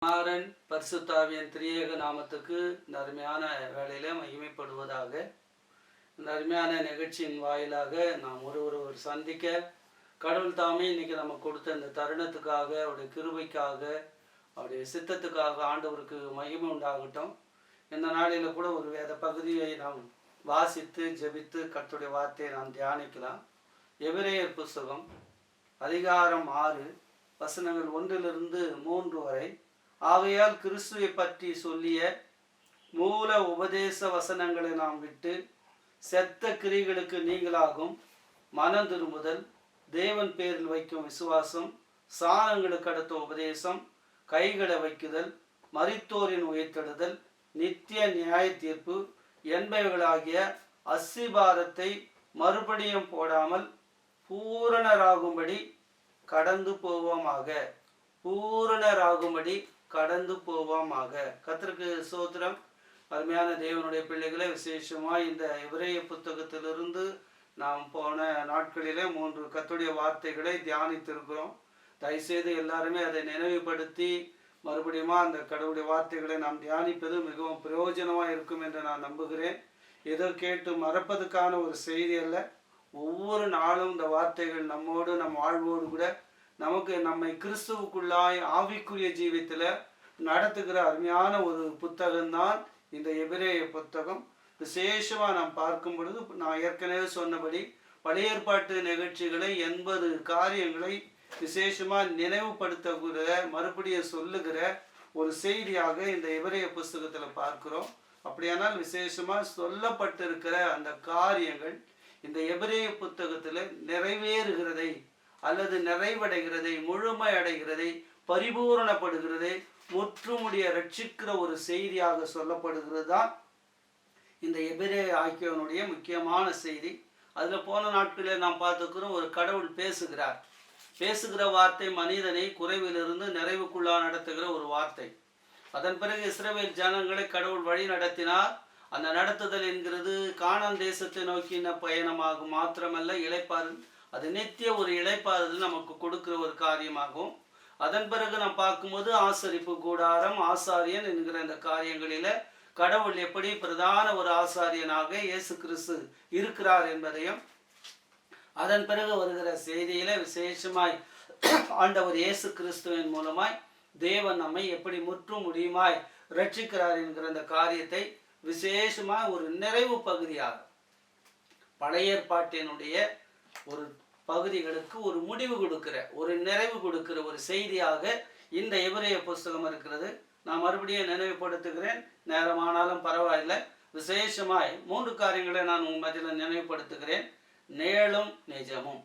குமாரன் பரிசுத்தாவியன் திரியேக நாமத்துக்கு இந்த அருமையான வேலையில மகிமைப்படுவதாக. இந்த அருமையான நிகழ்ச்சியின் வாயிலாக நாம் ஒருவர் சந்திக்க கடவுள் தாமே இன்னைக்கு நம்ம கொடுத்த இந்த தருணத்துக்காக, அவருடைய கிருபைக்காக, அவருடைய சித்தத்துக்காக ஆண்டவருக்கு மகிமை உண்டாகட்டும். இந்த நாளில் கூட ஒரு வேத பகுதியை நாம் வாசித்து ஜெபித்து கர்த்தருடைய வார்த்தையை நாம் தியானிக்கலாம். எபிரேயர் புஸ்தகம் அதிகாரம் 6 வசனங்கள் 1-3 வரை. ஆகையால் கிறிஸ்துவை பற்றி சொல்லிய மூல உபதேச வசனங்களை நாம் விட்டு செத்த கிரிகளுக்கு நீங்களாகும் மனம் திரும்புதல், தேவன் பேரில் வைக்கும் விசுவாசம், சாணங்களுக்கு அடுத்த உபதேசம், கைகளை வைக்குதல், மரித்தோரின் உயிர்த்தெழுதல், நித்திய நியாய தீர்ப்பு என்பவைகளாகிய அஸ்திபாரத்தை மறுபடியும் போடாமல் பூரணராகும்படி கடந்து போவோமாக. பூரணராகும்படி கடந்து போவோமாக. கர்த்தருக்கு ஸ்தோத்திரம். அருமையான தேவனுடைய பிள்ளைகளை, விசேஷமாய் இந்த எபிரேய புத்தகத்திலிருந்து நாம் போன நாட்களிலே 3 கர்த்தருடைய வார்த்தைகளை தியானித்திருக்கிறோம். தயவுசெய்து எல்லாருமே அதை நினைவுபடுத்தி மறுபடியும் அந்த கடவுளுடைய வார்த்தைகளை நாம் தியானிப்பது மிகவும் பிரயோஜனமாக இருக்கும் என்று நான் நம்புகிறேன். ஏதோ கேட்டு மறப்பதுக்கான ஒரு செய்தி அல்ல. ஒவ்வொரு நாளும் இந்த வார்த்தைகள் நம்மோடு, நம் வாழ்வோடு கூட நமக்கு நம்மை கிறிஸ்துவுக்குள்ளாய் ஆவிக்குரிய ஜீவித்தில் நடத்துகிற அருமையான ஒரு புத்தகம்தான் இந்த எபிரேய புத்தகம். விசேஷமாக நாம் பார்க்கும் பொழுது, நான் ஏற்கனவே சொன்னபடி பழைய ஏற்பாட்டு நிகழ்ச்சிகளை 80 காரியங்களை விசேஷமாக நினைவுபடுத்துகிற, மறுபடியும் சொல்லுகிற ஒரு செய்தியாக இந்த எபிரேய புஸ்தகத்தில் பார்க்கிறோம். அப்படியானால் விசேஷமாக சொல்லப்பட்டிருக்கிற அந்த காரியங்கள் இந்த எபிரேய புத்தகத்தில் நிறைவேறுகிறதை அல்லது நிறைவடைகிறதை, முழுமை அடைகிறதை, பரிபூரணப்படுகிறதை, முற்றுமுடிய ரட்சிக்கிற ஒரு செய்தியாக சொல்லப்படுகிறது தான் இந்த எபிரேய ஆக்கியவனுடைய முக்கியமான செய்தி. அதில் போன நாட்களில் நாம் பார்த்துக்கிறோம், ஒரு கடவுள் பேசுகிறார். பேசுகிற வார்த்தை மனிதனை குறைவிலிருந்து நிறைவுக்குள்ளா நடத்துகிற ஒரு வார்த்தை. அதன் பிறகு இஸ்ரவேல் ஜனங்களை கடவுள் வழி நடத்தினார். அந்த நடத்துதல் என்கிறது கானான் தேசத்தை நோக்கின பயணமாக மாத்திரமல்ல, இளைப்பாறு, அது நித்திய ஒரு இளைப்பாறுதல் நமக்கு கொடுக்கிற ஒரு காரியமாகும். அதன் பிறகு நாம் பார்க்கும்போது ஆசரிப்பு கூடாரம், ஆசாரியன் என்கிற இந்த காரியங்களில கடவுள் எப்படி பிரதான ஒரு ஆசாரியனாக இயேசு கிறிஸ்து இருக்கிறார் என்பதையும், அதன் பிறகு வருகிற செய்தியில விசேஷமாய் ஆண்டவர் இயேசு கிறிஸ்துவின் மூலமாய் தேவன் நம்மை எப்படி முற்றும் முடியுமாய் ரட்சிக்கிறார் என்கிற இந்த காரியத்தை விசேஷமாய் ஒரு நிறைவு பகுதியாக, பழைய ஏற்பாட்டினுடைய ஒரு பகுதிகளுக்கு ஒரு முடிவு கொடுக்கிற, ஒரு நிறைவு கொடுக்கிற ஒரு செய்தியாக இந்த எபிரேய புஸ்தகம் இருக்கிறது. நான் மறுபடியும் நினைவுபடுத்துகிறேன், நேரமானாலும் பரவாயில்லை. விசேஷமாய் 3 காரியங்களை நான் உங்கள் மத்தியில் நினைவுபடுத்துகிறேன். நிழலும் நிஜமும்.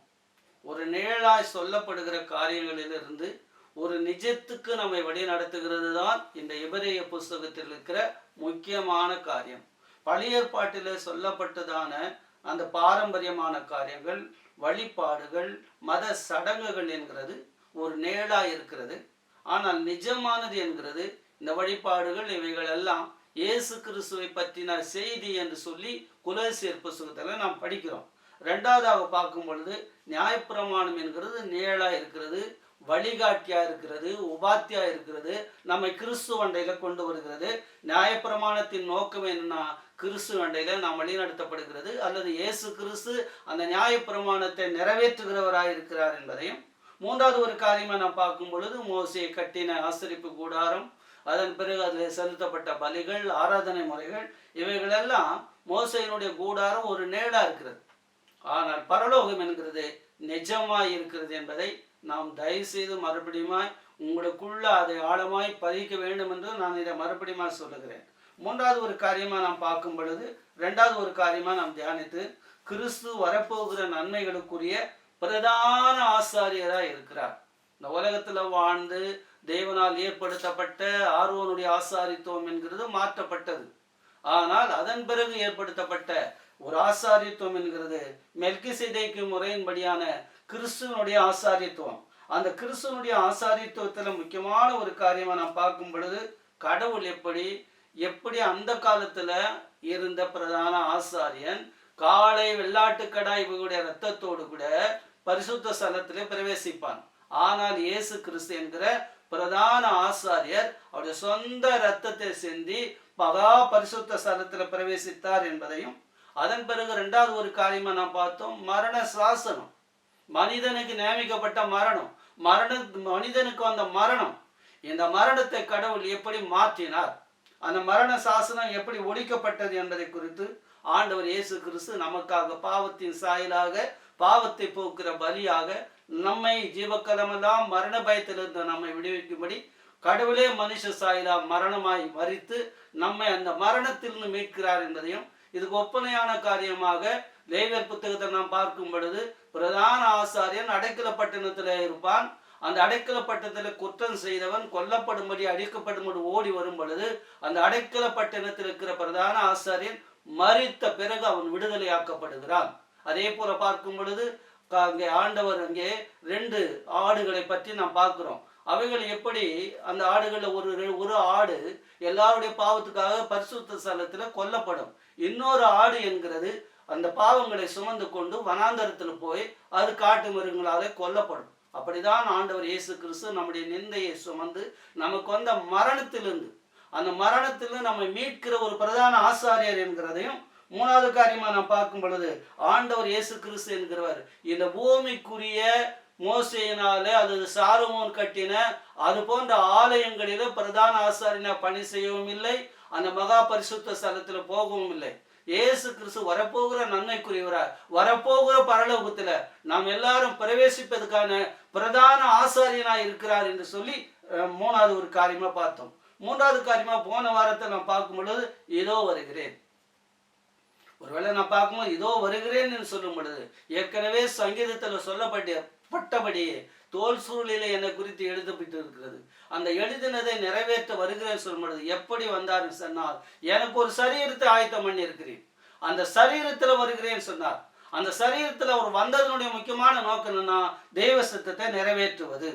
ஒரு நிழலாய் சொல்லப்படுகிற காரியங்களிலிருந்து ஒரு நிஜத்துக்கு நம்மை வழி நடத்துகிறது தான் இந்த எபிரேய புஸ்தகத்தில் இருக்கிற முக்கியமான காரியம். பழைய ஏற்பாட்டில் சொல்லப்பட்டதான அந்த பாரம்பரியமான காரியங்கள், வழிபாடுகள், மத சடங்குகள் என்கிறது ஒரு நிழலாய் இருக்கிறது. ஆனால் நிஜமானது என்கிறது இந்த வழிபாடுகள், இவைகள் எல்லாம் இயேசு கிறிஸ்துவை பற்றின செய்தி என்று சொல்லி கொலோசியர் புஸ்தகத்தில் நாம் படிக்கிறோம். 2வதாக பார்க்கும் பொழுது நியாயப்பிரமாணம் என்கிறது நிழலாய் இருக்கிறது, வழிகாட்டியா இருக்கிறது, உபாத்தியா இருக்கிறது, நம்மை கிறிஸ்துவ அண்டையில கொண்டு வருகிறது. நியாயப்பிரமாணத்தின் நோக்கம் என்னன்னா, கிறிஸ்துவ அண்டையில நாம் வழிநடத்தப்படுகிறது, அல்லது இயேசு கிறிஸ்து அந்த நியாயப்பிரமாணத்தை நிறைவேற்றுகிறவராய் இருக்கிறார் என்பதையும். 3வது ஒரு காரியமா நாம் பார்க்கும் பொழுது மோசே கட்டின ஆசரிப்பு கூடாரம், அதன் பிறகு அதில் செலுத்தப்பட்ட பலிகள், ஆராதனை முறைகள், இவைகளெல்லாம் மோசையினுடைய கூடாரம் ஒரு நேடா இருக்கிறது. ஆனால் பரலோகம் என்கிறது நிஜமாய் இருக்கிறது என்பதை நாம் தயவு செய்து மறுபடியும் உங்களுக்குள்ள அதை ஆழமாய் பதிக்க வேண்டும் என்று நான் இதை மறுபடியும் சொல்லுகிறேன். 3வது ஒரு காரியமா நாம் பார்க்கும் பொழுது, 2வது ஒரு காரியமா நாம் தியானித்து, கிறிஸ்து வரப்போகிற நன்மைகளுக்குரிய பிரதான ஆசாரியராக இருக்கிறார். இந்த உலகத்துல வாழ்ந்து தேவனால் ஏற்படுத்தப்பட்ட ஆரோனுடைய ஆசாரித்துவம் என்கிறது மாற்றப்பட்டது. ஆனால் அதன் பிறகு ஏற்படுத்தப்பட்ட ஒரு ஆசாரித்துவம் என்கிறது மெல்கிசேதேக்கு முறையின்படியான கிறிஸ்துவனுடைய ஆசாரித்துவம். அந்த கிறிஸ்துவனுடைய ஆசாரித்துவத்துல முக்கியமான ஒரு காரியமா நாம் பார்க்கும் பொழுது, கடவுள் எப்படி அந்த காலத்துல இருந்த பிரதான ஆசாரியன் காளை, வெள்ளாட்டுக்கடா இவங்களுடைய இரத்தத்தோடு கூட பரிசுத்த ஸ்தலத்திலே பிரவேசிப்பான். ஆனால் இயேசு கிறிஸ்து என்கிற பிரதான ஆசாரியர் அவருடைய சொந்த இரத்தத்தை சிந்தி மகா பரிசுத்த ஸ்தலத்தில் பிரவேசித்தார் என்பதையும், அதன் பிறகு இரண்டாவது ஒரு காரியமா நாம் பார்த்தோம், மரண சாசனம். மனிதனுக்கு நியமிக்கப்பட்ட மனிதனுக்கு வந்த மரணம், இந்த மரணத்தை கடவுள் எப்படி மாற்றினார், அந்த மரண சாசனம் எப்படி ஒழிக்கப்பட்டது என்பதை குறித்து ஆண்டவர் இயேசு கிறிஸ்து நமக்காக பாவத்தின் சாயலாக, பாவத்தை போக்குற பலியாக, நம்மை ஜீவக்கலமெல்லாம் மரண பயத்திலிருந்து நம்மை விடுவிக்கும்படி கடவுளே மனுஷ சாயலா மரணமாய் மரித்து நம்மை அந்த மரணத்திலிருந்து மீட்கிறார் என்பதையும், இதுக்கு ஒப்பனையான காரியமாக லேவியர் புத்தகத்தை நாம் பார்க்கும் பொழுது பிரதான ஆசாரியன் அடைக்கல பட்டணத்தில் இருப்பான். அந்த அடைக்கல பட்டணத்தில் குற்றம் செய்தவன் கொல்லப்படும்படி அடிக்கப்படும்படி ஓடி வரும் பொழுது அந்த அடைக்கல பட்டணத்தில் இருக்கிற பிரதான ஆசாரியன் மரித்த பிறகு அவன் விடுதலையாக்கப்படுகிறான். அதே போல பார்க்கும் பொழுது அங்கே ஆண்டவர் அங்கே 2 ஆடுகளை பற்றி நாம் பார்க்கிறோம். அவைகள் எப்படி, அந்த ஆடுகளில் ஒரு ஆடு எல்லாருடைய பாவத்துக்காக பரிசுத்த ஸ்தலத்தில் கொல்லப்படும். இன்னொரு ஆடு என்கிறது அந்த பாவங்களை சுமந்து கொண்டு வனாந்தரத்தில் போய் அது காட்டு மிருகங்களாலே கொல்லப்படும். அப்படிதான் ஆண்டவர் இயேசு கிறிஸ்து நம்முடைய நிந்தையை சுமந்து நமக்கு வந்த மரணத்திலிருந்து, அந்த மரணத்திலிருந்து நம்மை மீட்கிற ஒரு பிரதான ஆசாரியர் என்கிறதையும், மூணாவது காரியமா நாம் பார்க்கும் பொழுது ஆண்டவர் இயேசு கிறிஸ்து என்கிறவர் இந்த பூமிக்குரிய மோசையினாலே அல்லது சாலமோன் கட்டின அது போன்ற ஆலயங்களில பிரதான ஆசாரியனா பணி செய்யவும் இல்லை, அந்த மகா பரிசுத்த ஸ்தலத்தில் போகவும் இல்லை. இயேசு கிறிஸ்து வரப்போகிற நன்மைக்குரியவரார், வரப்போகிற பரலோகத்துல நாம் எல்லாரும் பிரவேசிப்பதற்கான பிரதான ஆசாரியனா இருக்கிறார் என்று சொல்லி மூணாவது ஒரு காரியமா பார்த்தோம். மூன்றாவது காரியமா போன வாரத்தை நான் பார்க்கும் பொழுது இதோ வருகிறேன். ஒருவேளை நான் பார்க்கும்போது இதோ வருகிறேன் என்று சொல்லும் பொழுது ஏற்கனவே சங்கீதத்துல சொல்லப்பட்டபடியே தோல் சூழலிலே என்னை குறித்து எழுதப்பட்டு இருக்கிறது. அந்த எழுதினதை நிறைவேற்ற வருகிறேன் சொல்லும் பொழுது எப்படி வந்தார் சொன்னால், எனக்கு ஒரு சரீரத்தை ஆயத்தம் பண்ணி இருக்கிறேன், அந்த சரீரத்துல வருகிறேன் சொன்னார். அந்த சரீரத்துல அவர் வந்ததனுடைய முக்கியமான நோக்கம் என்னன்னா, தெய்வ சித்தத்தை நிறைவேற்றுவது,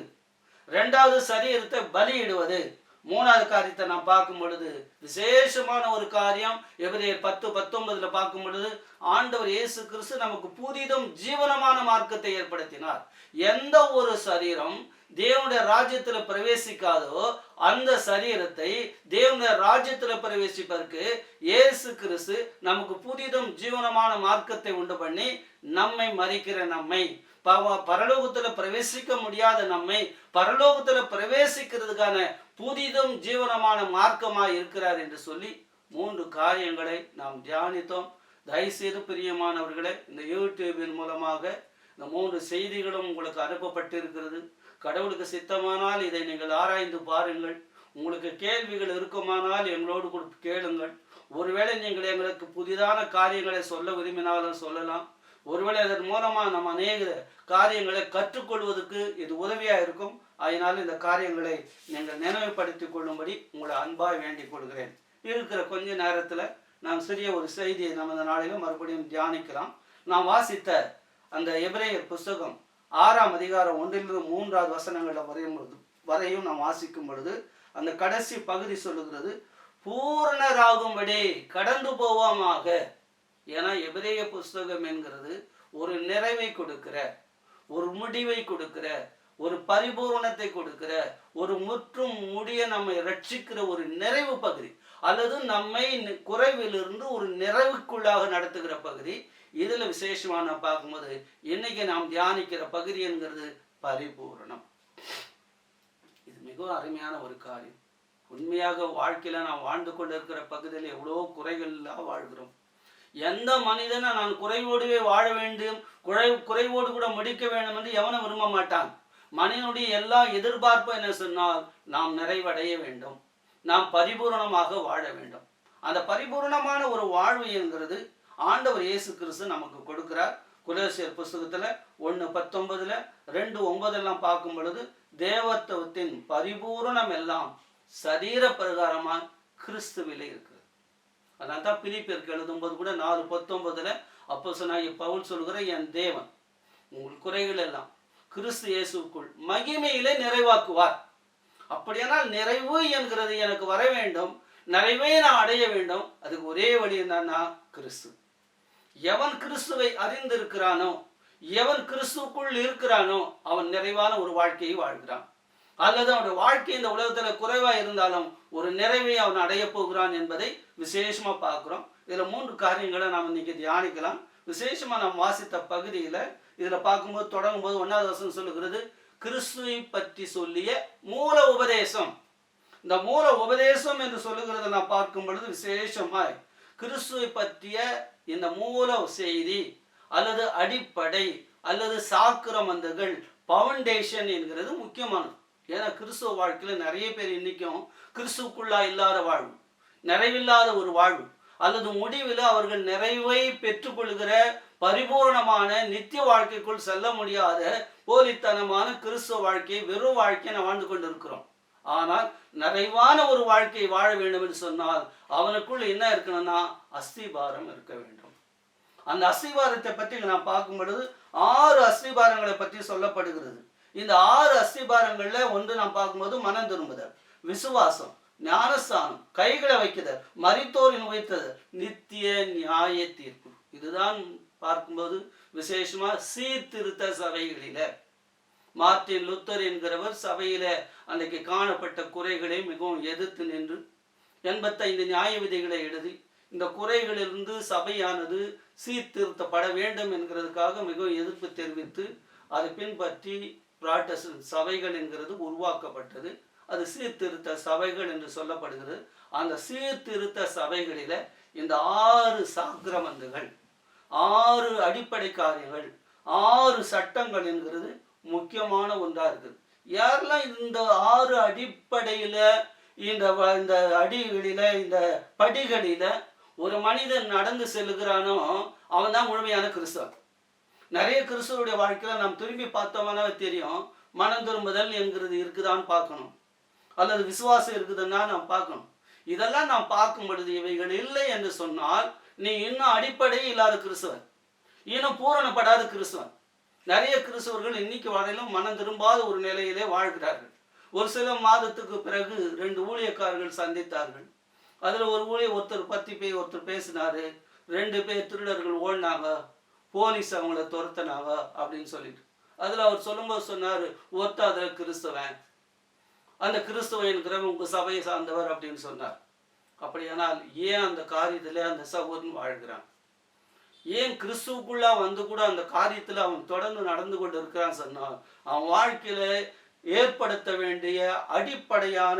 2வது சரீரத்தை பலியிடுவது, 3வது காரியத்தை நாம் பார்க்கும் பொழுது விசேஷமான ஒரு காரியம் எபிரேயர் 10:19 பார்க்கும் பொழுது ஆண்டவர் இயேசு கிறிஸ்து நமக்கு புதிதும் ஜீவனமான மார்க்கத்தை ஏற்படுத்தினார். எந்த ஒரு சரீரம் தேவனுடைய ராஜ்யத்துல பிரவேசிக்காதோ அந்த சரீரத்தை தேவனுடைய ராஜ்யத்துல பிரவேசிப்பதற்கு இயேசு கிறிஸ்து நமக்கு புதிதும் ஜீவனமான மார்க்கத்தை உண்டு பண்ணி நம்மை மரிக்கிற நம்மை, பரலோகத்துல பிரவேசிக்க முடியாத நம்மை பரலோகத்துல பிரவேசிக்கிறதுக்கான புதிதும் ஜீவனமான மார்க்கமாய் இருக்கிறார் என்று சொல்லி 3 காரியங்களை நாம் தியானித்தோம். தயவுசெய்து பிரியமானவர்களே, இந்த யூடியூபின் மூலமாக இந்த 3 செய்திகளும் உங்களுக்கு அனுப்பப்பட்டு இருக்கிறது. கடவுளுக்கு சித்தமானால் இதை நீங்கள் ஆராய்ந்து பாருங்கள். உங்களுக்கு கேள்விகள் இருக்குமானால் எங்களோடு கூட கேளுங்கள். ஒருவேளை நீங்கள் எங்களுக்கு புதிதான காரியங்களை சொல்ல விரும்பினாலும் சொல்லலாம். ஒருவேளை அதன் மூலமா நம்ம அநேக காரியங்களை கற்றுக்கொள்வதற்கு இது உதவியா இருக்கும். அதனால் இந்த காரியங்களை நீங்கள் நினைவுபடுத்திக் கொள்ளும்படி உங்களை அன்பாய் வேண்டிக் கொள்கிறேன். இருக்கிற கொஞ்ச நேரத்துல நாம் சிறிய ஒரு செய்தியை நமது நாளிலும் மறுபடியும் தியானிக்கலாம். நாம் வாசித்த அந்த எபிரேயர் புஸ்தகம் 6ஆம் அதிகாரம் 1-3 வசனங்களை வரையும் நாம் வாசிக்கும் பொழுது அந்த கடைசி பகுதி சொல்லுகிறது, பூரணராகும்படி கடந்து போவோமாக. ஏன்னா எபிரேய புஸ்தகம் என்கிறது ஒரு நிறைவை கொடுக்கிற, ஒரு முடிவை கொடுக்கிற, ஒரு பரிபூரணத்தை கொடுக்கிற, ஒரு முற்றும் முடிய நம்மை ரட்சிக்கிற ஒரு நிறைவு பகுதி, அல்லது நம்மை குறைவிலிருந்து ஒரு நிறைவுக்குள்ளாக நடத்துகிற பகுதி. இதுல விசேஷமான பார்க்கும்போது இன்னைக்கு நாம் தியானிக்கிற பகுதி என்கிறது பரிபூரணம். இது மிகவும் அருமையான ஒரு காரியம். உண்மையாக வாழ்க்கையில நாம் வாழ்ந்து கொண்டு இருக்கிற பகுதியில் எவ்வளோ குறைகள் வாழ்கிறோம். எந்த மனிதனை நான் குறைவோடுவே வாழ வேண்டும், குறைவோடு கூட முடிக்க வேண்டும் என்று எவனும் விரும்ப மாட்டான். மனிதனுடைய எல்லா எதிர்பார்ப்பும் என்ன சொன்னால், நாம் நிறைவடைய வேண்டும், நாம் பரிபூரணமாக வாழ வேண்டும். அந்த பரிபூரணமான ஒரு வாழ்வு என்கிறது ஆண்டவர் இயேசு கிறிஸ்து நமக்கு கொடுக்கிறார். கொலோசியர் புஸ்தகத்துல 1:19 2:9 பார்க்கும் பொழுது தேவத்துவத்தின் பரிபூரணம் எல்லாம் சரீர பிரகாரமா கிறிஸ்துவிலே இருக்கிறது. அதனால தான் பிலிப்பியருக்கு எழுதும்போது கூட 4:19 அப்போஸ்தலனாகிய பவுல் சொல்கிற, என் தேவன் உங்கள் குறைகள் எல்லாம் கிறிஸ்து இயேசுக்குள் மகிமையிலே நிறைவாக்குவார். அப்படியானால் நிறைவு என்கிறது எனக்கு வர வேண்டும், நிறைவே நான் அடைய வேண்டும். அதுக்கு ஒரே வழி என்னன்னா கிறிஸ்து. எவன் கிறிஸ்துவை அறிந்திருக்கிறானோ, எவன் கிறிஸ்துக்குள் இருக்கிறானோ அவன் நிறைவான ஒரு வாழ்க்கையை வாழ்கிறான். அல்லது அவனுடைய வாழ்க்கை இந்த உலகத்துல குறைவா இருந்தாலும் ஒரு நிறைவை அவன் அடைய போகிறான் என்பதை விசேஷமா பார்க்கிறோம். இதுல 3 காரியங்களை நாம் இன்னைக்கு தியானிக்கலாம். விசேஷமா நாம் வாசித்த பகுதியில இதுல பார்க்கும்போது தொடங்கும் போது 1வது வசனம் சொல்லுகிறது, கிறிஸ்துவை பற்றி சொல்லிய மூல உபதேசம். இந்த மூல உபதேசம் என்று சொல்லுகிறத நான் பார்க்கும் பொழுது விசேஷமாய் கிறிஸ்துவை பற்றிய இந்த மூல செய்தி அல்லது அடிப்படை அல்லது சாக்கிரமந்தங்கள் பவுண்டேஷன் என்கிறது முக்கியமானது. ஏன்னா கிறிஸ்துவ வாழ்க்கையில நிறைய பேர் இன்னைக்கும் கிறிஸ்துக்குள்ளா இல்லாத வாழ்வு, நிறைவில்லாத ஒரு வாழ்வு, அல்லது முடிவில் அவர்கள் நிறைவை பெற்றுக்கொள்கிற பரிபூர்ணமான நித்திய வாழ்க்கைக்குள் செல்ல முடியாத போலித்தனமான கிறிஸ்துவ வாழ்க்கையை, வெறும் வாழ்க்கையை நான் வாழ்ந்து கொண்டு இருக்கிறோம். ஆனால் நிறைவான ஒரு வாழ்க்கையை வாழ வேண்டும் என்று சொன்னால் அவனுக்குள் என்ன இருக்கணும்னா அஸ்திபாரம் இருக்க வேண்டும். அந்த அஸ்திபாரத்தை பற்றி நான் பார்க்கும் பொழுது 6 அஸ்திபாரங்களை பற்றி சொல்லப்படுகிறது. இந்த 6 அஸ்திபாரங்கள்ல ஒன்று நாம் பார்க்கும்போது மனம் திரும்புதல், விசுவாசம், ஞானஸ்தானம், கைகளை வைக்குதல், மரித்தோரின் உயிர்த்ததல், நித்திய நியாய தீர்ப்பு. இதுதான் பார்க்கும்போது விசேஷமா சீர்திருத்த சபைகளில மார்ட்டின் லூத்தர் என்கிறவர் சபையில அன்றைக்கு காணப்பட்ட குறைகளை மிகவும் எதிர்த்து நின்று 85 நியாய விதிகளை எழுதி இந்த குறைகளிலிருந்து சபையானது சீர்திருத்தப்பட வேண்டும் என்கிறதுக்காக மிகவும் எதிர்ப்பு தெரிவித்து அதை பின்பற்றி புராட்டஸ்டன்ட் சபைகள் என்கிறது உருவாக்கப்பட்டது. அது சீர்திருத்த சபைகள் என்று சொல்லப்படுகிறது. அந்த சீர்திருத்த சபைகளில இந்த 6 சாக்கிரமந்துகள், 6 அடிப்படை காரியங்கள், 6 சட்டங்கள் என்கிறது முக்கியமான ஒன்றா இருக்குது. யாரெல்லாம் இந்த 6 அடிப்படையில இந்த அடிகளில இந்த படிகளில ஒரு மனிதன் நடந்து செல்லுகிறானோ அவன் தான் முழுமையான கிறிஸ்தவன். நிறைய கிறிஸ்தவருடைய வாழ்க்கையில நாம் திரும்பி பார்த்தோம்னா தெரியும், மனம் திரும்புதல் என்கிறது இருக்குதான்னு பார்க்கணும், அல்லது விசுவாசம் இருக்குதுன்னா நாம் பார்க்கணும். இதெல்லாம் நாம் பார்க்கும் பொழுது இவைகள் இல்லை என்று சொன்னால் நீ இன்னும் அடிப்படை இல்லாத கிறிஸ்தவன், இன்னும் பூரணப்படாத கிறிஸ்தவன். நிறைய கிறிஸ்தவர்கள் இன்னைக்கு வரையிலும் மனம் திரும்பாத ஒரு நிலையிலே வாழ்கிறார்கள். ஒரு சில மாதத்துக்கு பிறகு 2 ஊழியக்காரர்கள் சந்தித்தார்கள். அதுல ஒரு ஒருத்தர் பத்தி ஒருத்தர் பேசினாரு, 2 பேர் திருடர்கள் ஓடினாங்க, போலீஸ் அவங்கள துரத்தினாங்க அப்படின்னு சொல்லிட்டு அதுல அவர் சொல்லும்போது சொன்னாரு, ஒருத்தாத கிறிஸ்தவன், அந்த கிறிஸ்தவன் என்கிறவன் உங்க சபையை சார்ந்தவர் அப்படின்னு சொன்னார். அப்படியானால் ஏன் அந்த காரியத்துல அந்த சகோதரன் வாழ்கிறான்? ஏன் கிறிஸ்துவுக்குள்ளா வந்து கூட அந்த காரியத்துல அவன் தொடர்ந்து நடந்து கொண்டு இருக்கிறான்னு சொன்னால் அவன் வாழ்க்கையில ஏற்படுத்த வேண்டிய அடிப்படையான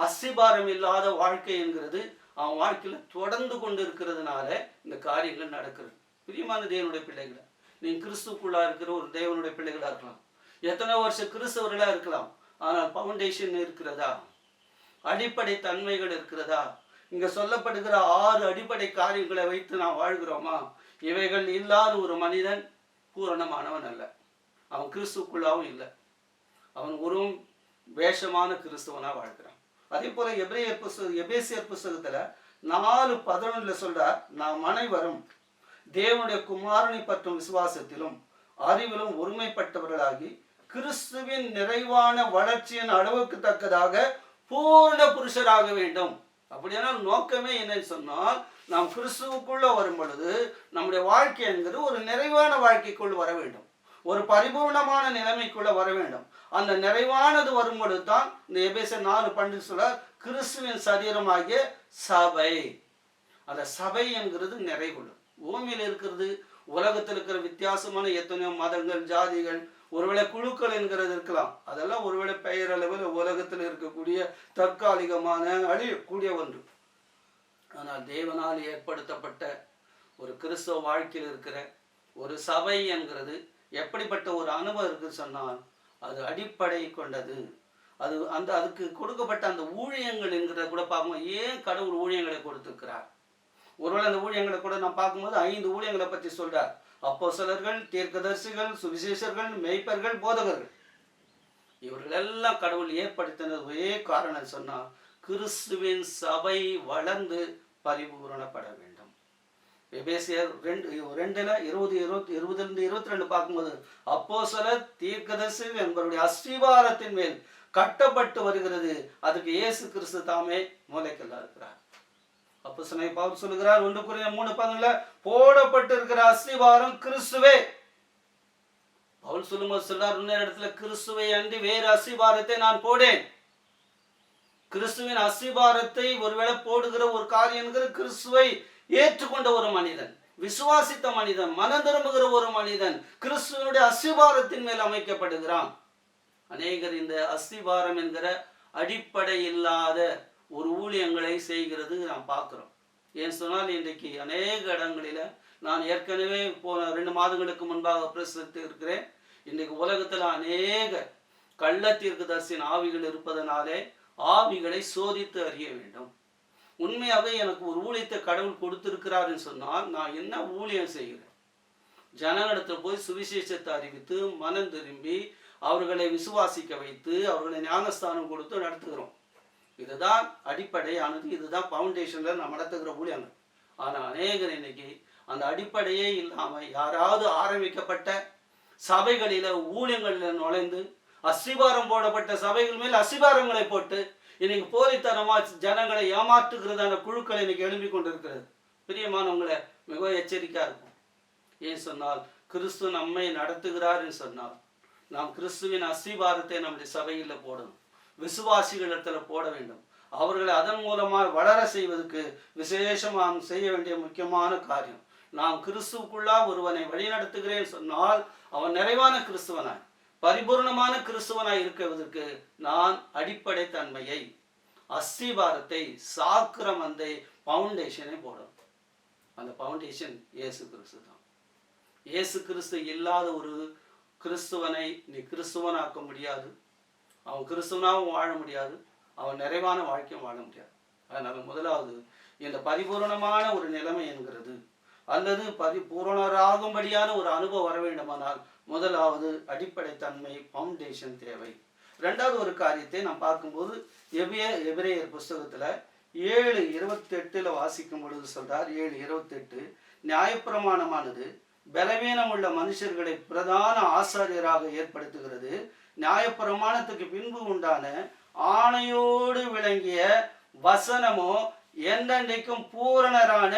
அஸ்திபாரம் இல்லாத வாழ்க்கை என்கிறது அவன் வாழ்க்கையில தொடர்ந்து கொண்டு இருக்கிறதுனால இந்த காரியங்கள் நடக்கிறது. பிரியமான தேவனுடைய பிள்ளைகளை, நீங்க கிறிஸ்துக்குள்ளா இருக்கிற ஒரு தேவனுடைய பிள்ளைகளா இருக்கலாம், எத்தனை வருஷம் கிறிஸ்தவர்களா இருக்கலாம், ஆனால் பவுண்டேஷன் இருக்கிறதா? அடிப்படை தன்மைகள் இருக்கிறதா? இங்க சொல்லப்படுகிற 6 அடிப்படை காரியங்களை வைத்து நாம் வாழ்கிறோமா? இவைகள் இல்லாத ஒரு மனிதன் பூரணமானவன் அல்ல, அவன் கிறிஸ்துக்குள்ளாவும் இல்லை, அவன் ஒரு வேஷமான கிறிஸ்துவனா வாழ்கிறான். அதே போல எபேசியர் புஸ்தகத்துல 4:11 சொல்றார், நாம் அனைவரும் தேவனுடைய குமாரனை பற்றும் விசுவாசத்திலும் அறிவிலும் ஒருமைப்பட்டவர்களாகி கிறிஸ்துவின் நிறைவான வளர்ச்சியின் அளவுக்கு தக்கதாக பூர்ண புருஷராக வேண்டும். அப்படியான நோக்கமே என்னன்னு சொன்னால் நாம் கிறிஸ்துவுக்குள்ள வரும் பொழுது நம்முடைய வாழ்க்கை என்கிறது ஒரு நிறைவான வாழ்க்கைக்குள் வர வேண்டும், ஒரு பரிபூர்ணமான நிலைமைக்குள்ள வர வேண்டும். அந்த நிறைவானது வரும் பொழுது தான் இந்த எபேசியர் 4:12 சொல்ல கிறிஸ்துவின் சரீரமாகிய சபை. அந்த சபை என்கிறது நிறைவுள்ளது. பூமியில் இருக்கிறது, உலகத்தில் இருக்கிற வித்தியாசமான எத்தனையோ மதங்கள், ஜாதிகள், ஒருவேளை குழுக்கள் என்கிறது இருக்கலாம். அதெல்லாம் ஒருவேளை பெயரளவில் உலகத்தில் இருக்கக்கூடிய தற்காலிகமான அழியக்கூடிய ஒன்று. ஆனால் தேவனால் ஏற்படுத்தப்பட்ட ஒரு கிறிஸ்தவ வாழ்க்கையில் இருக்கிற ஒரு சபை என்கிறது எப்படிப்பட்ட ஒரு அனுபவம் இருக்குன்னு சொன்னால் அது அடிப்படை கொண்டது. அதுக்கு கொடுக்கப்பட்ட அந்த ஊழியங்கள் என்கிறத கூட பார்க்கும்போது ஏன் கடவுள் ஊழியங்களை கொடுத்திருக்கிறார்? ஒருவேளை அந்த ஊழியங்களை கூட நான் பார்க்கும்போது 5 ஊழியங்களை பற்றி சொல்றார். அப்போஸ்தலர்கள், தீர்க்கதரிசிகள், சுவிசேஷர்கள், மேய்ப்பர்கள், போதகர்கள். இவர்கள் எல்லாம் கடவுள் ஏற்படுத்தினது ஒரே காரணம் சொன்னா கிறிஸ்துவின் சபை வளர்ந்து பரிபூரணப்பட வேண்டும். எபேசியர் 2:20-22 பார்க்கும்போது அப்போஸ்தலர், தீர்க்கதரிசி என்பவருடைய அஸ்திவாரத்தின் மேல் கட்டப்பட்டு வருகிறது. அதுக்கு இயேசு கிறிஸ்து தாமே மூலைக்கல்லா இருக்கிறார். அப்போஸ்தலன் பவுல் சொல்லுகிறார் 1 Corinthians 3:11 போடப்பட்டு இருக்கிற அஸ்திவாரம் கிறிஸ்துவே. பவுல் சொல்லும்போது சொல்றார் இன்னொரு இடத்துல, கிறிஸ்துவை அன்றி வேறு அஸ்திபாரத்தை நான் போடேன். கிறிஸ்துவின் அஸ்திபாரத்தை ஒருவேளை போடுகிற ஒரு காரியம்ங்கிற கிறிஸ்துவை ஏற்றுக்கொண்ட ஒரு மனிதன், விசுவாசித்த மனிதன், மனம் திரும்புகிற ஒரு மனிதன் கிறிஸ்துவனுடைய அஸ்திபாரத்தின் மேல் அமைக்கப்படுகிறான். அநேகர் இந்த அஸ்திபாரம் என்கிற அடிப்படை இல்லாத ஒரு ஊழியங்களை செய்கிறது நாம் பார்க்கிறோம். ஏன் சொன்னால் இன்றைக்கு அநேக இடங்களில நான் ஏற்கனவே போன 2 மாதங்களுக்கு முன்பாக பிரசுரித்து இருக்கிறேன். இன்றைக்கு உலகத்தில் அநேக கள்ள தீர்க்கதரிசியின் ஆவிகள் இருப்பதனாலே ஆவிகளை சோதித்து அறிய வேண்டும். உண்மையாகவே எனக்கு ஒரு ஊழியத்தை கடவுள் கொடுத்திருக்கிறாருன்னு சொன்னால் நான் என்ன ஊழியம் செய்கிறேன்? ஜனங்களிடத்தில் போய் சுவிசேஷத்தை அறிவித்து மனம் திரும்பி அவர்களை விசுவாசிக்க வைத்து அவர்களை ஞானஸ்தானம் கொடுத்து நடத்துகிறோம். இதுதான் அடிப்படையானது, இதுதான் ஃபவுண்டேஷன்ல நாம் நடத்துகிற ஊழியங்கள். ஆனால் அநேகர் இன்னைக்கு அந்த அடிப்படையே இல்லாமல் யாராவது ஆரம்பிக்கப்பட்ட சபைகளில ஊழியங்களில் நுழைந்து அஸ்திபாரம் போடப்பட்ட சபைகள் மேல் அஸ்திபாரங்களை போட்டு இன்னைக்கு போலித்தனமா ஜனங்களை ஏமாற்றுகிறதான குழுக்கள் இன்னைக்கு எழுப்பி கொண்டிருக்கிறது. பிரியமானவங்களை மிக எச்சரிக்கையா இருக்கும். ஏன் சொன்னால் கிறிஸ்து நம்மை நடத்துகிறார் சொன்னால் நாம் கிறிஸ்துவின் அஸ்திபாரத்தை நம்முடைய சபையில் போடணும், விசுவாசிகளிடத்துல போட வேண்டும். அவர்களை அதன் மூலமாக வளர செய்வதற்கு விசேஷமாக செய்ய வேண்டிய முக்கியமான காரியம், நாம் கிறிஸ்துவுக்குள்ளா ஒருவனை வழிநடத்துகிறேன் சொன்னால் அவன் நிறைவான கிறிஸ்துவனாய் பரிபூர்ணமான கிறிஸ்துவனாய் இருக்கிறதற்கு நான் அடிப்படை தன்மையை, அஸ்திபாரத்தை, சாக்கிரமந்தை, பவுண்டேஷனை போடணும். அந்த பவுண்டேஷன் இயேசு கிறிஸ்து தான். இயேசு கிறிஸ்து இல்லாத ஒரு கிறிஸ்துவனை நீ கிறிஸ்துவனாக்க முடியாது. அவன் கிறிஸ்துவனாகவும் வாழ முடியாது, அவன் நிறைவான வாழ்க்கையும் வாழ முடியாது. அதனால முதலாவது இந்த பரிபூர்ணமான ஒரு நிலைமை என்கிறது அல்லது பரிபூரணராகும்படியான ஒரு அனுபவம் வர வேண்டுமானால் முதலாவது அடிப்படை தன்மை, பவுண்டேஷன் தேவை. 2வது ஒரு காரியத்தை நாம் பார்க்கும்போது எபிரேயர் புஸ்தகத்துல 7:28 வாசிக்கும் பொழுது சொல்றார். 7:28 நியாயப்பிரமாணமானது பலவீனம் உள்ள மனுஷர்களை பிரதான ஆசாரியராக ஏற்படுத்துகிறது. நியாயப்பிரமாணத்துக்கு பின்பு உண்டான ஆணையோடு விளங்கிய வசனமோ என்றென்றைக்கும் பூரணரான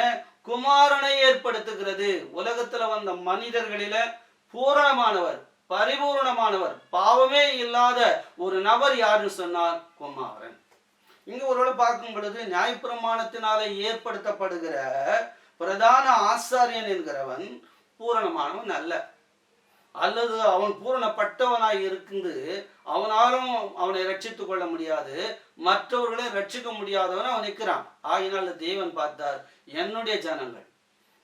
குமாரனை ஏற்படுத்துகிறது. உலகத்துல வந்த மனிதர்களில பூரணமானவர், பரிபூர்ணமானவர், பாவமே இல்லாத ஒரு நபர் யாருன்னு சொன்னால் குமாரன். இங்க ஒருவேளை பார்க்கும் பொழுது நியாயப்பிரமாணத்தினாலே ஏற்படுத்தப்படுகிற பிரதான ஆசாரியன் என்கிறவன் பூரணமானவன் அல்ல, அல்லது அவன் பூரணப்பட்டவனாய் இருந்து அவனாலும் அவனை ரட்சித்துக் கொள்ள முடியாது, மற்றவர்களை ரட்சிக்க முடியாதவன் அவன் நிற்கிறான். ஆகினால தேவன் பார்த்தார், என்னுடைய ஜனங்கள்,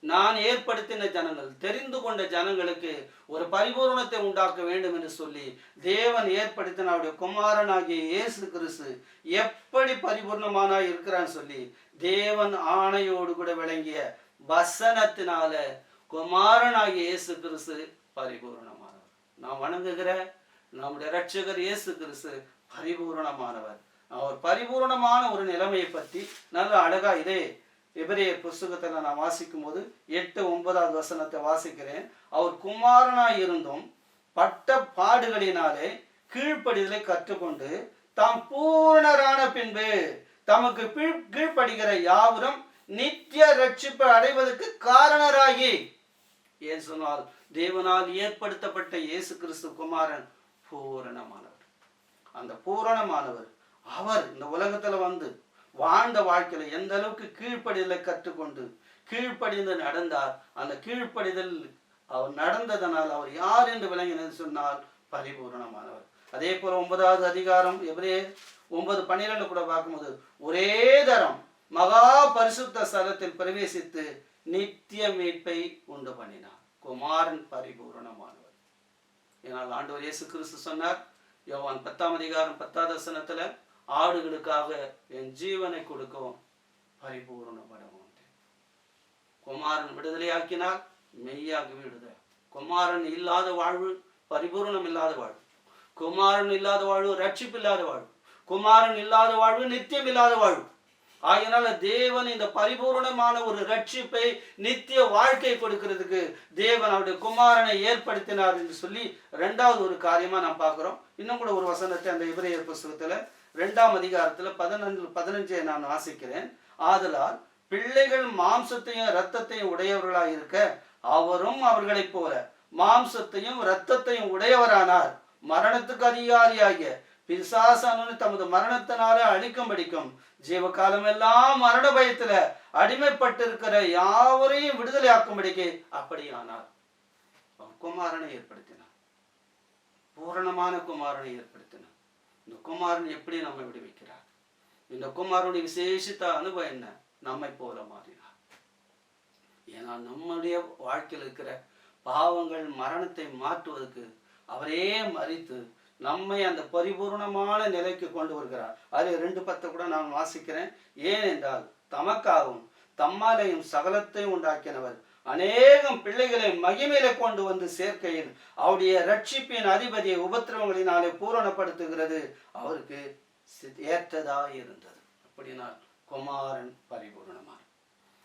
நான் ஏற்படுத்தின ஜனங்கள், தெரிந்து கொண்ட ஜனங்களுக்கு ஒரு பரிபூர்ணத்தை உண்டாக்க வேண்டும் என்று சொல்லி தேவன் ஏற்படுத்தின அவருடைய குமாரனாகிய இயேசு கிறிஸ்து எப்படி பரிபூர்ணமானாய் இருக்கிறான்னு சொல்லி தேவன் ஆணையோடு கூட விளங்கிய வசனத்தினால குமாரனாகிய இயேசு கிறிஸ்து பரிபூர்ணமானவர். நாம் வணங்குகிற நம்முடைய இரட்சகர் இயேசு கிறிஸ்து பரிபூர்ணமானவர். அவர் பரிபூர்ணமான ஒரு நிலைமையை பற்றி நல்ல அழகா இதே எபிரேயர் புஸ்தகத்துல நான் வாசிக்கும் போது 8-9 வசனத்தை வாசிக்கிறேன். அவர் குமாரனாய் இருந்தும் பட்ட பாடுகளினாலே கீழ்ப்படிதலை கற்றுக்கொண்டு தாம் பூர்ணரான பின்பு தமக்கு கீழ்ப்படுகிற யாவரும் நித்திய ரட்சிப்பு அடைவதற்கு காரணராகி. ஏன் சொன்னால் தேவனால் ஏற்படுத்தப்பட்ட இயேசு கிறிஸ்து குமாரன் பூரணமானவர். அந்த பூரணமானவர் அவர் இந்த உலகத்துல வந்து வாழ்ந்த வாழ்க்கையில எந்த அளவுக்கு கீழ்ப்படிதலை கற்றுக்கொண்டு கீழ்ப்படிந்து நடந்தார். அந்த கீழ்ப்படிதல் அவர் நடந்ததனால் அவர் யார் என்று விளங்கினது சொன்னால் பரிபூரணமானவர். அதே போல 9வது அதிகாரம் எபிரேயர் 9:12 கூட பார்க்கும்போது ஒரே தரம் மகா பரிசுத்த ஸ்தலத்தில் பிரவேசித்து நித்திய மீட்பை உண்டு பண்ணினார். குமாரன் பரிபூரணமானவர். ஏனால் ஆண்டவர் இயேசு கிறிஸ்து சொன்னார் யோவான் 10ஆம் அதிகாரம் 10வது வசனத்துல, ஆடுகளுக்காக என் ஜீவனை கொடுக்கவும் பரிபூர்ணப்படவும். குமாரன் விடுதலையாக்கினால் மெய்யாகி விடுதலை. குமாரன் இல்லாத வாழ்வு பரிபூர்ணம் இல்லாத வாழ்வு, குமாரன் இல்லாத வாழ்வு ரட்சிப்பு இல்லாத வாழ்வு, குமாரன் இல்லாத வாழ்வு நித்தியம் இல்லாத வாழ்வு. ஆகையினால தேவன் இந்த பரிபூர்ணமான ஒரு ரட்சிப்பை நித்திய வாழ்க்கை கொடுக்கிறதுக்கு தேவன் அவருடைய குமாரனை ஏற்படுத்தினார் என்று சொல்லி 2வது ஒரு காரியமா நாம் பார்க்கிறோம். இன்னும் கூட ஒரு வசனத்தை அந்த எபிரேயர் புஸ்தகத்துல 2ஆம் அதிகாரத்துல 15 நான் வாசிக்கிறேன். ஆதலால் பிள்ளைகள் மாம்சத்தையும் இரத்தத்தையும் உடையவர்களாய் இருக்க அவரும் அவர்களைப் போல மாம்சத்தையும் இரத்தத்தையும் உடையவரானார். மரணத்துக்கு அதிகாரியாகிய பிசாசானவனை தமது மரணத்தினால அழிக்கும்படிக்கும் ஜீவ காலம் எல்லாம் மரண பயத்துல அடிமைப்பட்டிருக்கிற யாவரையும் விடுதலை ஆக்கும்படிக்கு அப்படியானார். குமாரனை ஏற்படுத்தினார், பூரணமான குமாரனை ஏற்படுத்தினார். இந்த குமாரன் எப்படி நம்மை விடுவிக்கிறார்? இந்த குமாரனுடைய விசேஷித்த அனுபவம் என்ன? நம்மை போல மாறினார். ஏன்னா நம்முடைய வாழ்க்கையில் இருக்கிற பாவங்கள் மரணத்தை மாற்றுவதற்கு அவரே மரித்து நம்மை அந்த பரிபூர்ணமான நிலைக்கு கொண்டு வருகிறார். அது 2:10 கூட நான் வாசிக்கிறேன். ஏனென்றால் தமக்காகவும் தம்மாலையும் சகலத்தையும் உண்டாக்கினவர் அநேகம் பிள்ளைகளை மகிமையில கொண்டு வந்து சேர்க்கையில் அவருடைய ரட்சிப்பின் அதிபதியை உபத்திரவங்களினாலே பூரணப்படுத்துகிறது அவருக்கு ஏற்றதா இருந்தது. அப்படின்னா குமாரன் பரிபூர்ணமான்.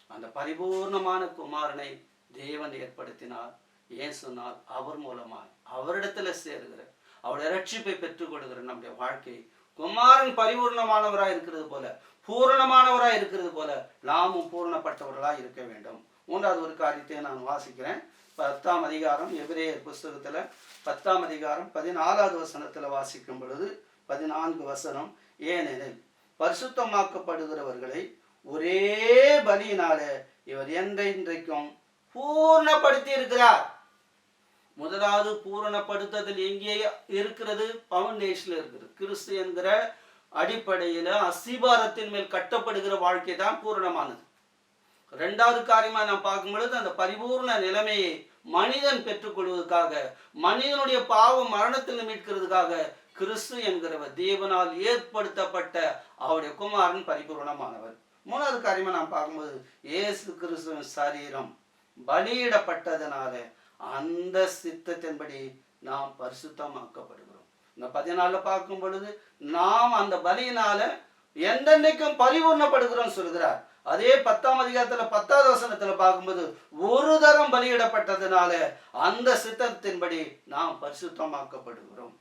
அந்த பரிபூர்ணமான குமாரனை தேவன் ஏற்படுத்தினார். ஏன் சொன்னால் அவர் மூலமாய் அவரிடத்துல சேருகிற அவருடைய ரட்சிப்பை பெற்றுக் கொடுக்கிற நம்முடைய வாழ்க்கை குமாரன் பரிபூர்ணமானவராய் இருக்கிறது போல, பூரணமானவராய் இருக்கிறது போல நாமும் பூரணப்பட்டவர்களாய் இருக்க வேண்டும். 3வது ஒரு காரியத்தை நான் வாசிக்கிறேன். 10ஆம் அதிகாரம் எபிரேயர் புஸ்தகத்துல 10ஆம் அதிகாரம் 14வது வசனத்துல வாசிக்கும் பொழுது 14 வசனம், ஏனெனில் பரிசுத்தமாக்கப்படுகிறவர்களை ஒரே பலியினால இவர் என்றைக்கும் பூர்ணப்படுத்தி இருக்கிறார். முதலாவது பூரணப்படுத்துதல் எங்கே இருக்கிறது? பவுண்டேஷன்ல இருக்கிறது. கிறிஸ்து என்கிற அடிப்படையில அஸ்திபாரத்தின் மேல் கட்டப்படுகிற வாழ்க்கை தான் பூரணமானது. 2வது காரியமா நாம் பார்க்கும் பொழுது அந்த பரிபூர்ண நிலைமையை மனிதன் பெற்றுக்கொள்வதற்காக, மனிதனுடைய பாவம் மரணத்தில் மீட்கிறதுக்காக கிறிஸ்து என்கிறவர் தேவனால் ஏற்படுத்தப்பட்ட அவருடைய குமாரன் பரிபூர்ணமானவர். 3வது காரியமா நாம் பார்க்கும்போது இயேசு கிறிஸ்துவின் சரீரம் பலியிடப்பட்டதனால அந்த சித்தத்தின்படி நாம் பரிசுத்தமாக்கப்படுகிறோம். இந்த 14 பார்க்கும் பொழுது நாம் அந்த பலியினால எந்தென்னைக்கும் பரிபூர்ணப்படுகிறோம் சொல்கிறார். அதே 10ஆம் அதிகாரத்துல 10வது வசனத்துல பார்க்கும்போது ஒரு தரம் பலியிடப்பட்டதுனால அந்த சித்தத்தின்படி நாம் பரிசுத்தமாக்கப்படுகிறோம்.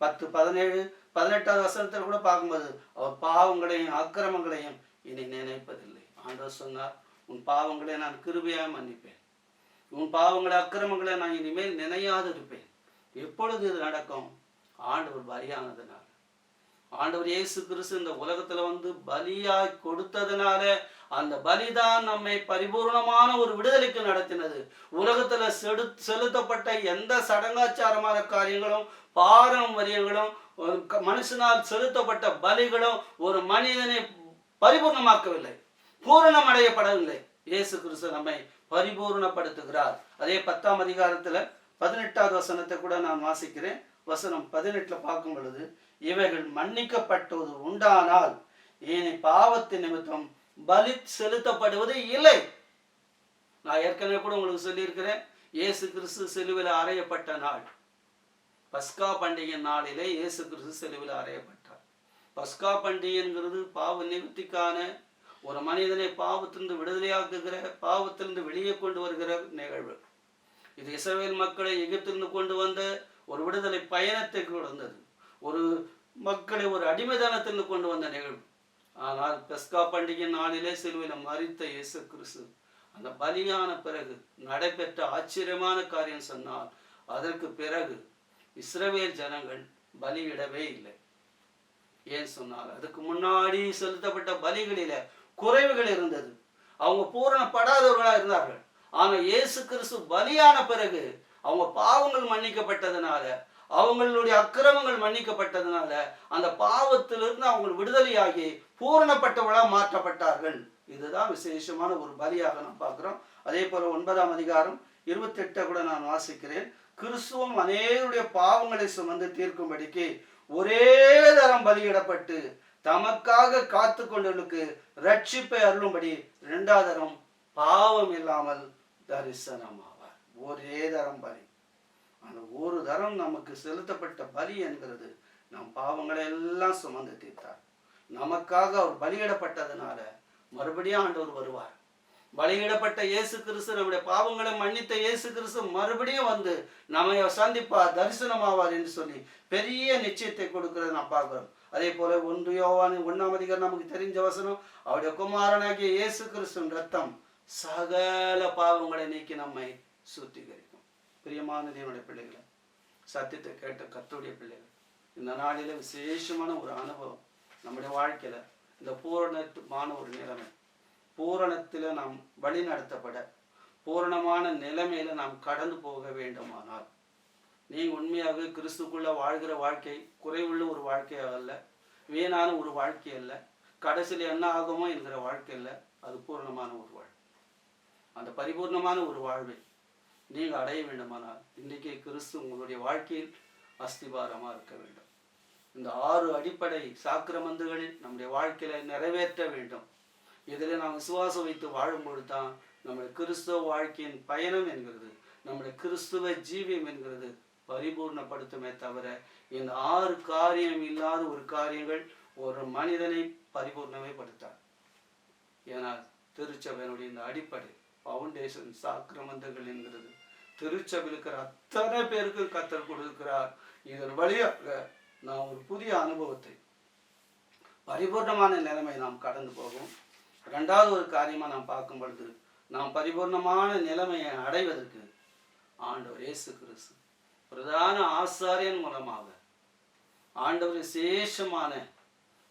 10, 17, 18வது வசனத்துல கூட பார்க்கும்போது அவர் பாவங்களையும் அக்கிரமங்களையும் இனி நினைப்பதில்லை. ஆண்டவர் சொன்னார், உன் பாவங்களை நான் கிருபையா மன்னிப்பேன், உன் பாவங்களை அக்கிரமங்களை நான் இனிமேல் நினையாது இருப்பேன். எப்பொழுது இது நடக்கும்? ஆண்டவர் பலியானதுனால. ஆண்டவர் இயேசு கிறிஸ்து இந்த உலகத்துல வந்து பலியாய் கொடுத்ததுனால அந்த பலிதான் நம்மை பரிபூர்ணமான ஒரு விடுதலைக்கு நடத்தினது. உலகத்துல செலுத்தப்பட்ட எந்த சடங்காச்சாரமான காரியங்களும் பாரம்பரியங்களும் மனுஷனால் செலுத்தப்பட்ட பலிகளும் ஒரு மனிதனை பரிபூர்ணமாக்கவில்லை, பூரணம் அடையப்படவில்லை. இயேசு கிறிஸ்து நம்மை பரிபூர்ணப்படுத்துகிறார். அதே 10ஆம் அதிகாரத்துல 18வது வசனத்தை கூட நான் வாசிக்கிறேன். வசனம் 18 பார்க்கும் பொழுது, இவைகள் மன்னிக்கப்பட்டது உண்டானால் இனி பாவத்தின் நிமித்தம் பலி செலுத்தப்படுவது இல்லை. நான் ஏற்கனவே கூட உங்களுக்கு சொல்லியிருக்கிறேன், இயேசு கிறிஸ்து சிலுவையில் அறையப்பட்ட நாள் பஸ்கா பண்டிகை நாளிலே இயேசு கிறிஸ்து சிலுவையில் அறையப்பட்டார். பஸ்கா பண்டிகைங்கிறது பாவ நிவர்த்திக்கான, ஒரு மனிதனை பாவத்திலிருந்து விடுதலையாக்குகிற, பாவத்திலிருந்து வெளியே கொண்டு வருகிற நிகழ்வு. இது இஸ்ரவேல் மக்களை எகிப்திலிருந்து கொண்டு வந்த ஒரு விடுதலை பயணத்தை கொண்டது, ஒரு மக்களை ஒரு அடிமைதனத்திலிருந்து கொண்டு வந்த நிகழ்வு. ஆனால் பஸ்கா பண்டிகை நாளிலே சிலுவையில் மரித்த இயேசு கிறிஸ்து அந்த பலியான பிறகு நடைபெற்ற ஆச்சரியமான காரியம் சொன்னால், அதற்கு பிறகு இஸ்ரவேல் ஜனங்கள் பலியிடவே இல்லை. ஏன் சொன்னால், அதுக்கு முன்னாடி செலுத்தப்பட்ட பலிகளில குறைவுகள் இருந்தது, அவங்க பூரணப்படாதவர்களா இருந்தார்கள். ஆனா இயேசு கிறிஸ்து பலியான பிறகு அவங்க பாவங்கள் மன்னிக்கப்பட்டதுனால, அவங்களுடைய அக்கிரமங்கள் மன்னிக்கப்பட்டதுனால அந்த பாவத்திலிருந்து அவங்க விடுதலையாகி பூரணப்பட்டவர்களா மாற்றப்பட்டார்கள். இதுதான் விசேஷமான ஒரு பலியாக நாம் பார்க்கிறோம். அதே போல 9ஆம் அதிகாரம் 28 கூட நான் வாசிக்கிறேன். கிறிஸ்துவும் அநேகருடைய பாவங்களை சுமந்து தீர்க்கும்படிக்கு ஒரே தரம் பலியிடப்பட்டு தமக்காக காத்து கொண்டவர்களுக்கு ரட்சிப்பை அருளும்படி 2வது தரம் பாவம் இல்லாமல் தரிசனமாவார். ஒரே தரம் பலி. அந்த ஒரு தரம் நமக்கு செலுத்தப்பட்ட பலி என்கிறது நம் பாவங்களை எல்லாம் சுமந்து தீர்த்தார். நமக்காக அவர் பலியிடப்பட்டதுனால மறுபடியும் ஆண்டவர் வருவார். பலியிடப்பட்ட இயேசு கிறிஸ்து, நம்முடைய பாவங்களை மன்னித்த இயேசு கிறிஸ்து மறுபடியும் வந்து நம்மை சந்திப்பார், தரிசனமாவார் என்று சொல்லி பெரிய நிச்சயத்தை கொடுக்கிறத நாம் பார்க்கிறோம். அதே போல 1 யோவான் 1ஆம் அதிகாரம் நமக்கு தெரிஞ்ச வசனம், அவருடைய குமாரனாகிய இயேசு கிறிஸ்துவின் ரத்தம் சகல பாவங்களை நீக்கி நம்மை சுத்திகரிக்கும். பிரியமான தேவனுடைய பிள்ளைகளை, சத்தியத்தை கேட்ட கர்த்தருடைய பிள்ளைகள், இந்த நாளில் விசேஷமான ஒரு அனுபவம் நம்முடைய வாழ்க்கையில் இந்த பூரணமான ஒரு நிலைமை, பூரணத்தில் நாம் வழி நடத்தப்பட பூரணமான நிலைமையில நாம் கடந்து போக வேண்டுமானால், நீங்கள் உண்மையாக கிறிஸ்துக்குள்ள வாழ்கிற வாழ்க்கை குறைவுள்ள ஒரு வாழ்க்கையாக அல்ல, வீணான ஒரு வாழ்க்கை அல்ல, கடைசியில் என்ன ஆகுமோ என்கிற வாழ்க்கை இல்லை, அது பூரணமான ஒரு வாழ்வு. அந்த பரிபூர்ணமான ஒரு வாழ்வை நீங்கள் அடைய வேண்டுமானால் இன்றைக்கே கிறிஸ்து உங்களுடைய வாழ்க்கையில் அஸ்திபாரமாக இருக்க வேண்டும். இந்த 6 அடிப்படை சாக்கிரமந்துகளில் நம்முடைய வாழ்க்கையில நிறைவேற்ற வேண்டும். இதில் நாம் விசுவாசம் வைத்து வாழும் பொழுது தான் நம்முடைய கிறிஸ்துவ வாழ்க்கையின் பயணம் என்கிறது, நம்முடைய கிறிஸ்துவ ஜீவியம் என்கிறது பரிபூர்ணப்படுத்துமே தவிர இந்த 6 காரியம் இல்லாத ஒரு காரியங்கள் ஒரு மனிதனை பரிபூர்ணமே படுத்தார். ஏனால் திருச்சபையினுடைய இந்த அடிப்படை பவுண்டேஷன் சாக்கிரமந்தங்கள் என்கிறது திருச்சபையில் இருக்கிற அத்தனை பேருக்கு கர்த்தர் கொடுக்கிறார். இதன் வழியாக நாம் ஒரு புதிய அனுபவத்தை, பரிபூர்ணமான நிலைமை நாம் கடந்து போகும். 2வது ஒரு காரியமா நாம் பார்க்கும் பொழுது, நாம் பரிபூர்ணமான நிலைமையை அடைவதற்கு ஆண்டவர் இயேசு கிறிஸ்து பிரதான ஆசாரியன் மூலமாக ஆண்டவர் விசேஷமான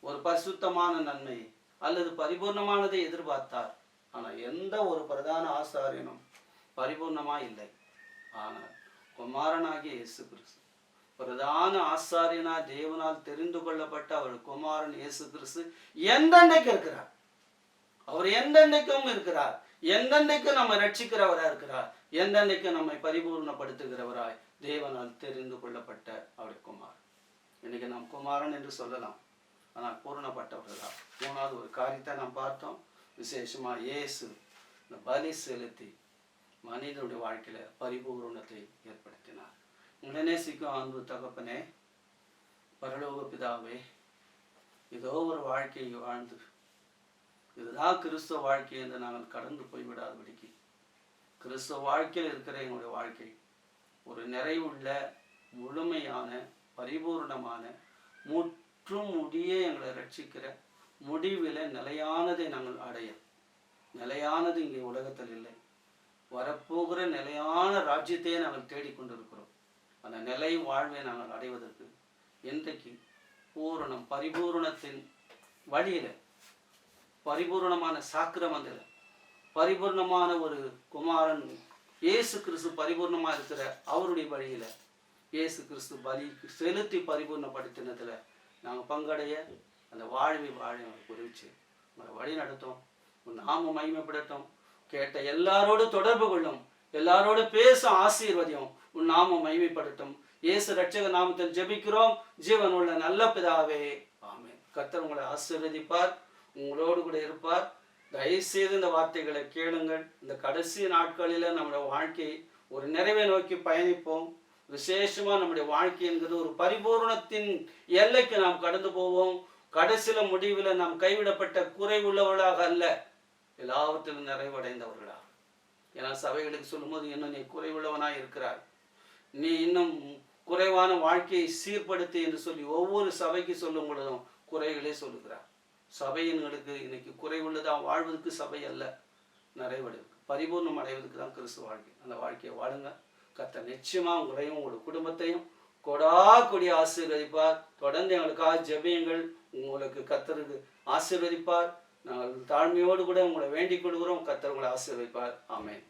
ஒரு பரிசுத்தமான நன்மை அல்லது பரிபூர்ணமானதை எதிர்பார்த்தார். ஆனால் எந்த ஒரு பிரதான ஆசாரியனும் பரிபூர்ணமா இல்லை. ஆனால் குமாரனாகிய இயேசு கிறிஸ்து பிரதான ஆசாரியனா தேவனால் தெரிந்து கொள்ளப்பட்ட அவர் குமாரன் இயேசு கிறிஸ்து எந்தெண்டைக்கு இருக்கிறார், அவர் எந்தெண்டைக்கும் இருக்கிறார், எந்தெண்டைக்கு நம்ம ரட்சிக்கிறவராக இருக்கிறார், எந்தெண்டைக்கு நம்மை பரிபூர்ணப்படுத்துகிறவராய் தேவனால் தெரிந்து கொள்ளப்பட்ட அவருடைய குமாரன். இன்னைக்கு நாம் குமாரன் என்று சொல்லலாம், ஆனால் பூர்ணப்பட்டவர்களா. 3வது ஒரு காரியத்தை நாம் பார்த்தோம். விசேஷமா இயேசு இந்த பலி செலுத்தி மனிதனுடைய வாழ்க்கையில பரிபூர்ணத்தை ஏற்படுத்தினார். உங்களை நேசிக்கும் அன்பு தகப்பனே, பரலோக பிதாவே, ஏதோ ஒரு வாழ்க்கையை வாழ்ந்து இதுதான் கிறிஸ்துவ வாழ்க்கை என்று நாங்கள் கடந்து போய்விடாதபடிக்கு கிறிஸ்துவ வாழ்க்கையில் இருக்கிற எங்களுடைய வாழ்க்கை ஒரு நிறைவுள்ள முழுமையான பரிபூர்ணமான முற்றும் முடிய எங்களை ரட்சிக்கிற முடிவில் நிலையானதை நாங்கள் அடைய, நிலையானது இங்கே உலகத்தில் இல்லை, வரப்போகிற நிலையான ராஜ்யத்தையே நாங்கள் தேடிக்கொண்டிருக்கிறோம். அந்த நிலை வாழ்வை நாங்கள் அடைவதற்கு இன்றைக்கு பூரணம் பரிபூரணத்தின் வழியில, பரிபூர்ணமான சாக்கிரமந்தில, பரிபூர்ணமான ஒரு குமாரன் இயேசு கிறிஸ்து பரிபூர்ணமா இருக்கிற அவருடைய வழியில இயேசு கிறிஸ்து பலி செலுத்தி பரிபூர்ணப்படுத்தினதுல நாங்கள் பங்கடைய அந்த வாழ்வை வாழ உதவிச்சு உங்களை வழி நடத்தும். உன் நாம மகிமைப்படட்டும். கேட்ட எல்லாரோடு தொடர்பு கொள்ளும், எல்லாரோடு பேச ஆசீர்வதியும். உன் நாம மகிமைப்படட்டும். இயேசு ரட்சக நாமத்தில் ஜெபிக்கிறோம் ஜீவனுள்ள நல்ல பிதாவே, ஆமென். கர்த்தர் உங்களை ஆசீர்வதிப்பார், உங்களோடு கூட இருப்பார். தயவுசெய்து இந்த வார்த்தைகளை கேளுங்கள். இந்த கடைசி நாட்களில நம்முடைய வாழ்க்கையை ஒரு நிறைவை நோக்கி பயணிப்போம். விசேஷமா நம்முடைய வாழ்க்கை என்கிறது ஒரு பரிபூர்ணத்தின் எல்லைக்கு நாம் கடந்து போவோம். கடைசியில முடிவில் நாம் கைவிடப்பட்ட குறைவுள்ளவர்களாக அல்ல, எல்லாவற்றிலும் நிறைவடைந்தவர்களாக. ஏன்னா சபைகளுக்கு சொல்லும்போது இன்னும் நீ குறைவுள்ளவனாய் இருக்கிறாய், நீ இன்னும் குறைவான வாழ்க்கையை சீர்படுத்தி என்று சொல்லி ஒவ்வொரு சபைக்கு சொல்லும் பொழுதும் குறைகளே சொல்லுகிறார். சபையின்களுக்கு இன்னைக்கு குறைவுள்ளதா வாழ்வதற்கு சபை அல்ல, நிறைவடைவதற்கு பரிபூர்ணம் அடைவதற்கு தான் கிறிஸ்து வாழ்க்கை. அந்த வாழ்க்கையை வாழுங்க. கர்த்தர் நிச்சயமா உங்களையும் உங்களோட குடும்பத்தையும் கொடா கொடி ஆசீர்வதிப்பார். தொடர்ந்து எங்களுக்காக ஜெபியுங்கள், உங்களுக்கு கர்த்தருக்கு ஆசீர்வதிப்பார். நாங்கள் தாழ்மையோடு கூட உங்களை வேண்டிக் கொள்கிறோம். கர்த்தர் உங்களை ஆசீர்வதிப்பார். ஆமென்.